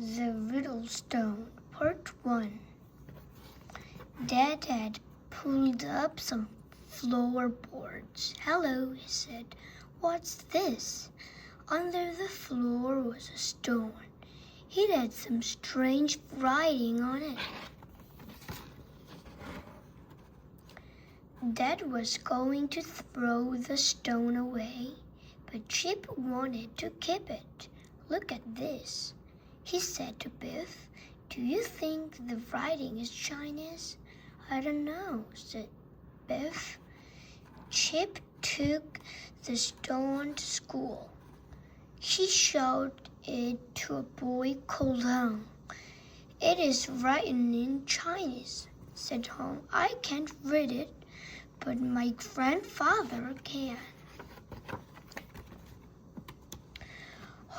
The Riddle Stone Part 1. Dad had pulled up some floorboards. "Hello," he said. "What's this?" Under the floor was a stone. It had some strange writing on it. Dad was going to throw the stone away, but Chip wanted to keep it. "Look at this," he said to Biff. "Do you think the writing is Chinese?" "I don't know," said Biff. Chip took the stone to school. He showed it to a boy called Hong. "It is written in Chinese," said Hong. "I can't read it, but my grandfather can."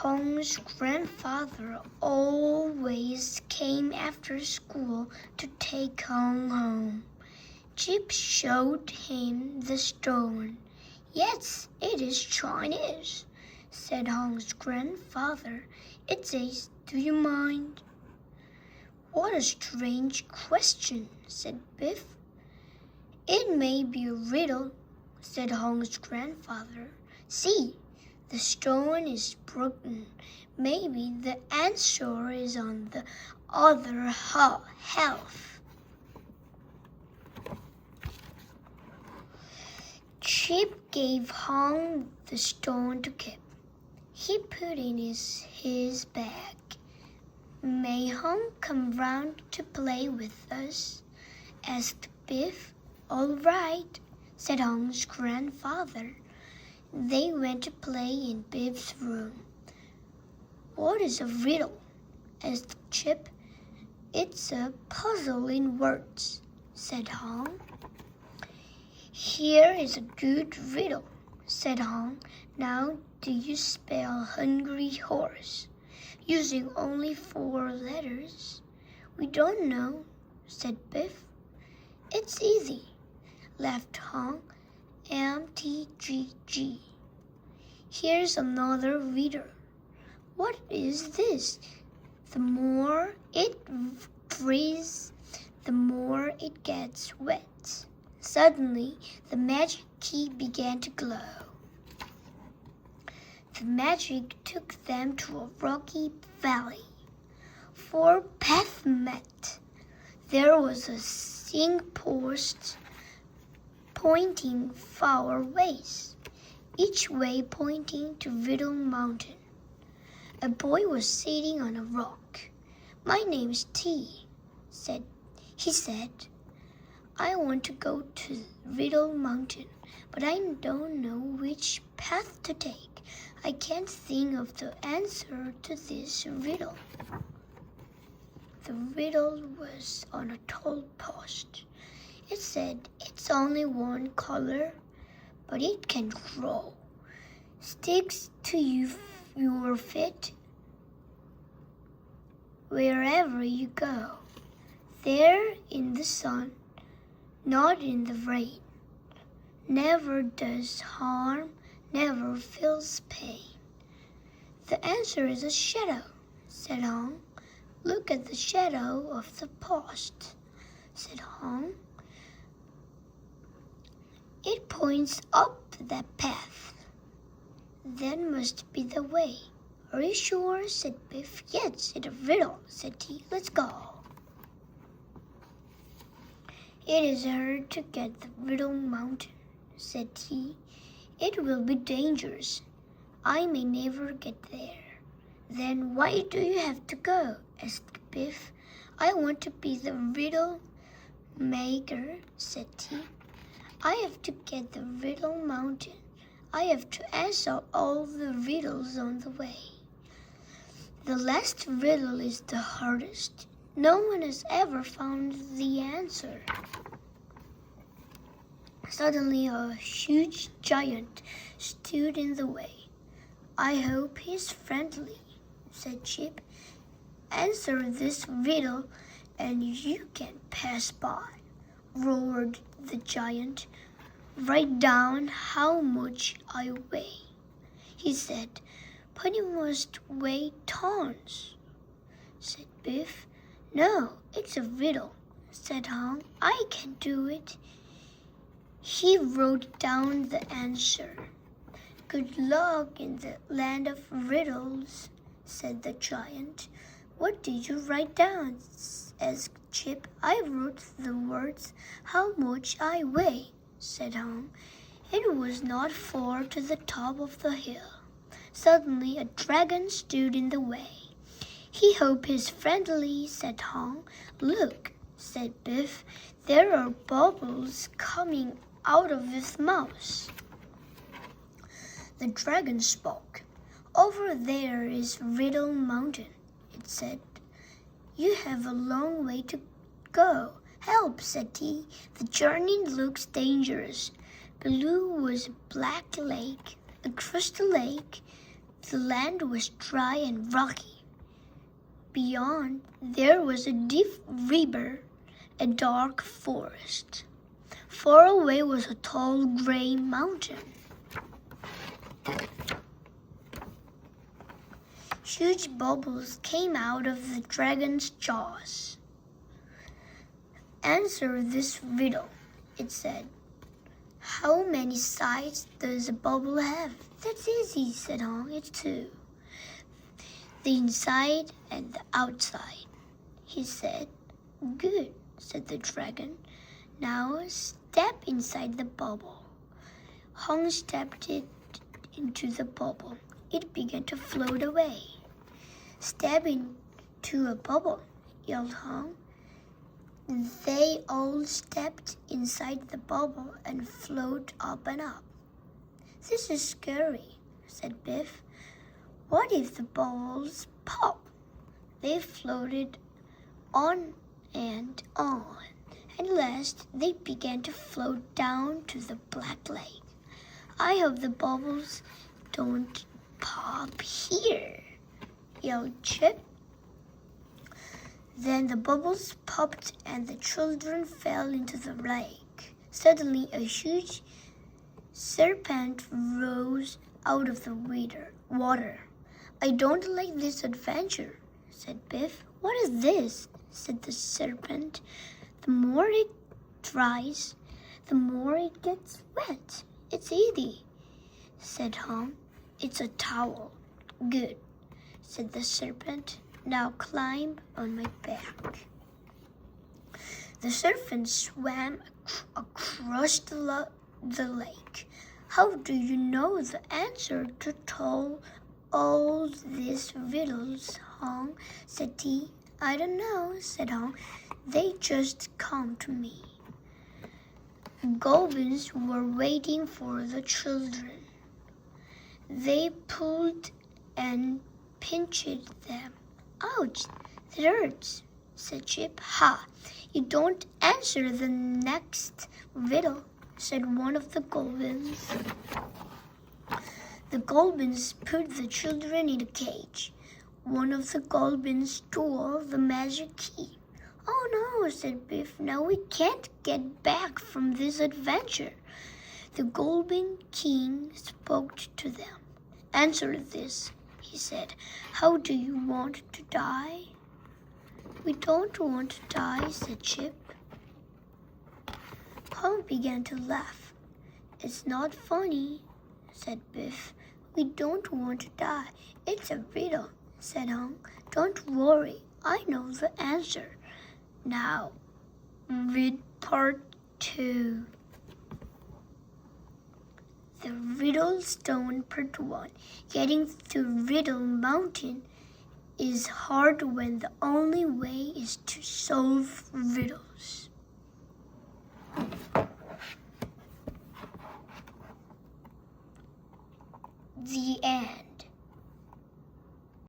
Hong's grandfather always came after school to take Hong home. Chip showed him the stone. "Yes, it is Chinese," said Hong's grandfather. "It says, 'Do you mind?'" "What a strange question," said Biff. "It may be a riddle," said Hong's grandfather. "See, the stone is broken. Maybe the answer is on the other half." Chip gave Hong the stone to keep. He put it in his bag. "May Hong come round to play with us?" asked Biff. "All right," said Hong's grandfather. They went to play in Biff's room. "What is a riddle?" asked Chip. "It's a puzzle in words," said Hong. "Here is a good riddle," said Hong. "Now, do you spell hungry horse using only 4 letters?" "We don't know," said Biff. "It's easy," laughed Hong. "MTGG. Here's another riddle. What is this? The more it freezes, the more it gets wet." Suddenly, the magic key began to glow. The magic took them to a rocky valley. 4 paths met. There was a signpost pointing 4 ways, each way pointing to Riddle Mountain. A boy was sitting on a rock. "My name's T," he said. "I want to go to Riddle Mountain, but I don't know which path to take. I can't think of the answer to this riddle." The riddle was on a tall post. It said, "It's only one color, but it can grow. Sticks to your feet wherever you go. There in the sun, not in the rain. Never does harm, never feels pain." "The answer is a shadow," said Hong. "Look at the shadow of the post," said Hong. "It points up that path. That must be the way." "Are you sure?" said Biff. "Yes, it's a riddle," said T. "Let's go." "It is hard to get the Riddle Mountain," said T. "It will be dangerous. I may never get there." "Then why do you have to go?" asked Biff. "I want to be the riddle maker," said T. "I have to get the Riddle Mountain. I have to answer all the riddles on the way. The last riddle is the hardest. No one has ever found the answer." Suddenly, a huge giant stood in the way. "I hope he's friendly," said Chip. "Answer this riddle and you can pass by," roared the giant. "Write down how much I weigh," he said. "But you must weigh tons." said Biff. No, it's a riddle, said Hong. I can do it. He wrote down the answer. Good luck in the land of riddles, said the giant. What did you write down? Asked Chip. I wrote the words, how much I weigh, said Hong. It was not far to the top of the hill. Suddenly a dragon stood in the way. He hoped he's friendly, said Hong. Look, said Biff, there are bubbles coming out of his mouth. The dragon spoke. Over there is Riddle Mountain, it said. You have a long way to go. Help, said he. The journey looks dangerous. Below was a black lake, a crystal lake. The land was dry and rocky. Beyond, there was a deep river, a dark forest. Far away was a tall gray mountain. Huge bubbles came out of the dragon's jaws. Answer this riddle, it said. How many sides does a bubble have? That's easy, said Hong. It's two. The inside and the outside, he said. Good, said the dragon. Now step inside the bubble. Hong stepped it into the bubble. It began to float away. Step into a bubble, yelled Hong. They all stepped inside the bubble and floated up and up. This is scary, said Biff. What if the bubbles pop? They floated on and on. At last, they began to float down to the black lake. I hope the bubbles don't pop here, yelled Chip. Then the bubbles popped and the children fell into the lake. Suddenly, a huge serpent rose out of the water. I don't like this adventure, said Biff. What is this? Said the serpent. The more it dries, the more it gets wet. It's easy, said Hong. It's a towel. Good, said the serpent. Now climb on my back. The serpent swam across the lake. How do you know the answer to all these riddles, Hong? Said he. I don't know, said Hong. They just come to me. Goblins were waiting for the children. They pulled and pinched them. Ouch, that hurts, said Chip. Ha, you don't answer the next riddle, said one of the goblins. The goblins put the children in a cage. One of the goblins stole the magic key. Oh no, said Biff, now we can't get back from this adventure. The Goblin King spoke to them. Answer this, he said. How do you want to die? We don't want to die, said Chip. Hong began to laugh. It's not funny, said Biff. We don't want to die. It's a riddle, said Hong. Don't worry, I know the answer. Now, read part 2. The Riddle Stone Part1. Getting to Riddle Mountain is hard when the only way is to solve riddles. The end.